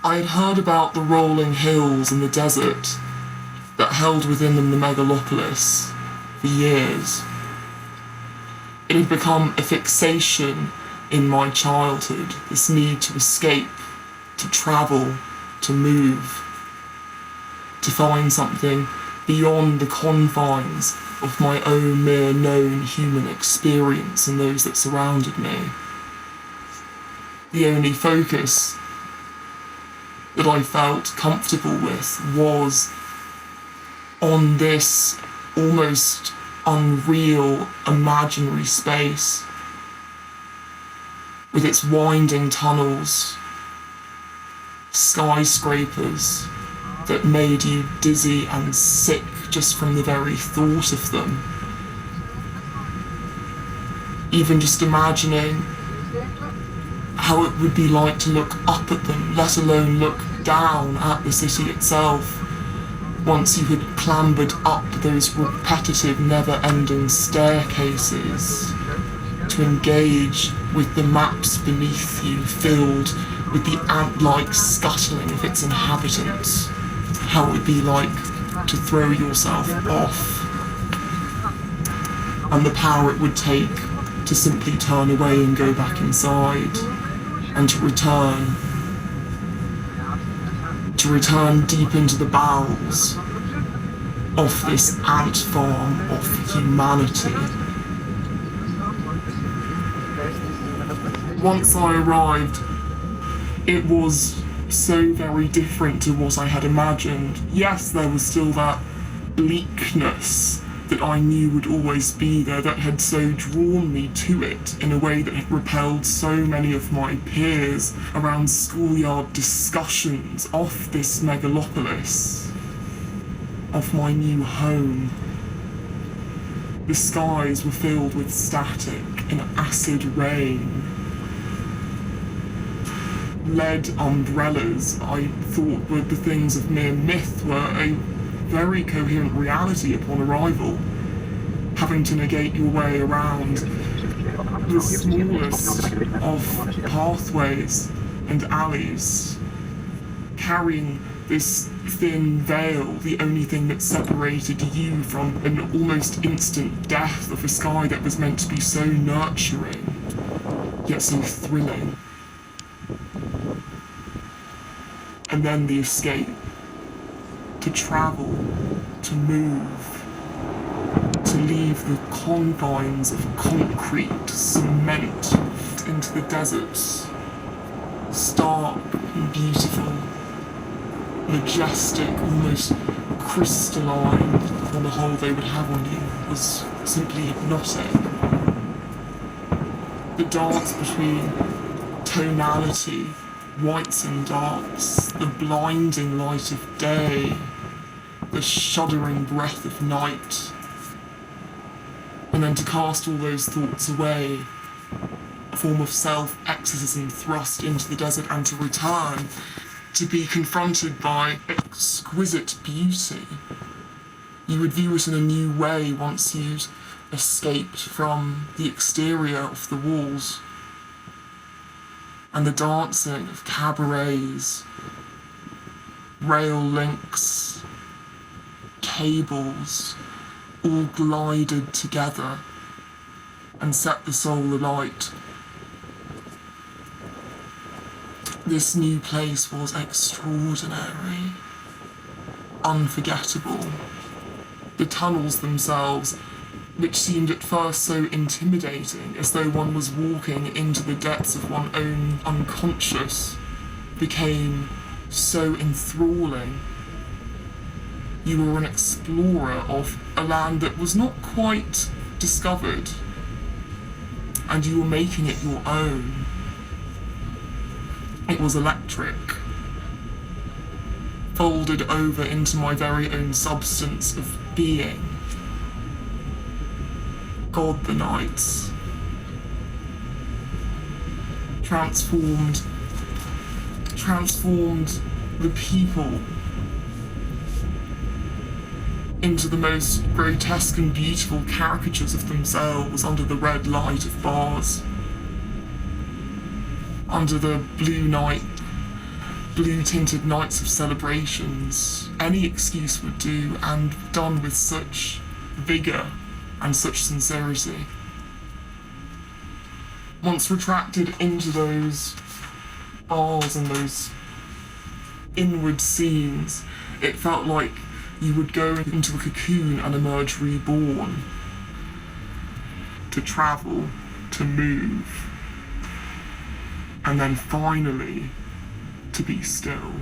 I had heard about the rolling hills and the desert that held within them the megalopolis for years. It had become a fixation in my childhood, this need to escape, to travel, to move, to find something beyond the confines of my own mere known human experience and those that surrounded me. The only focus that I felt comfortable with was on this almost unreal, imaginary space with its winding tunnels, skyscrapers that made you dizzy and sick just from the very thought of them. Even just imagining how it would be like to look up at them, let alone look down at the city itself, once you had clambered up those repetitive, never-ending staircases to engage with the maps beneath you, filled with the ant-like scuttling of its inhabitants, how it would be like to throw yourself off, and the power it would take to simply turn away and go back inside, and to return deep into the bowels of this ant farm of humanity. Once I arrived, it was so very different to what I had imagined. Yes, there was still that bleakness that I knew would always be there, that had so drawn me to it in a way that had repelled so many of my peers around schoolyard discussions of this megalopolis, of my new home. The skies were filled with static and acid rain. Lead umbrellas, I thought were the things of mere myth, were a very coherent reality upon arrival, having to negate your way around the smallest of pathways and alleys, carrying this thin veil, the only thing that separated you from an almost instant death of a sky that was meant to be so nurturing, yet so thrilling. And then the escape. To travel, to move, to leave the confines of concrete, cement, into the deserts, stark and beautiful, majestic, almost crystalline, on the whole they would have on you, was simply hypnotic. The dance between tonality, whites and darks, the blinding light of day, the shuddering breath of night, and then to cast all those thoughts away, a form of self-exorcism thrust into the desert, and to return to be confronted by exquisite beauty. You would view it in a new way once you'd escaped from the exterior of the walls, and the dancing of cabarets, rail links, cables, all glided together and set the soul alight. This new place was extraordinary, unforgettable. The tunnels themselves, which seemed at first so intimidating, as though one was walking into the depths of one's own unconscious, became so enthralling. You were an explorer of a land that was not quite discovered, and you were making it your own. It was electric, folded over into my very own substance of being. God the nights, transformed the people into the most grotesque and beautiful caricatures of themselves under the red light of bars, under the blue night blue-tinted nights of celebrations. Any excuse would do, and done with such vigour and such sincerity. Once retracted into those bars and those inward scenes, it felt like you would go into a cocoon and emerge reborn. To travel, to move, and then finally to be still.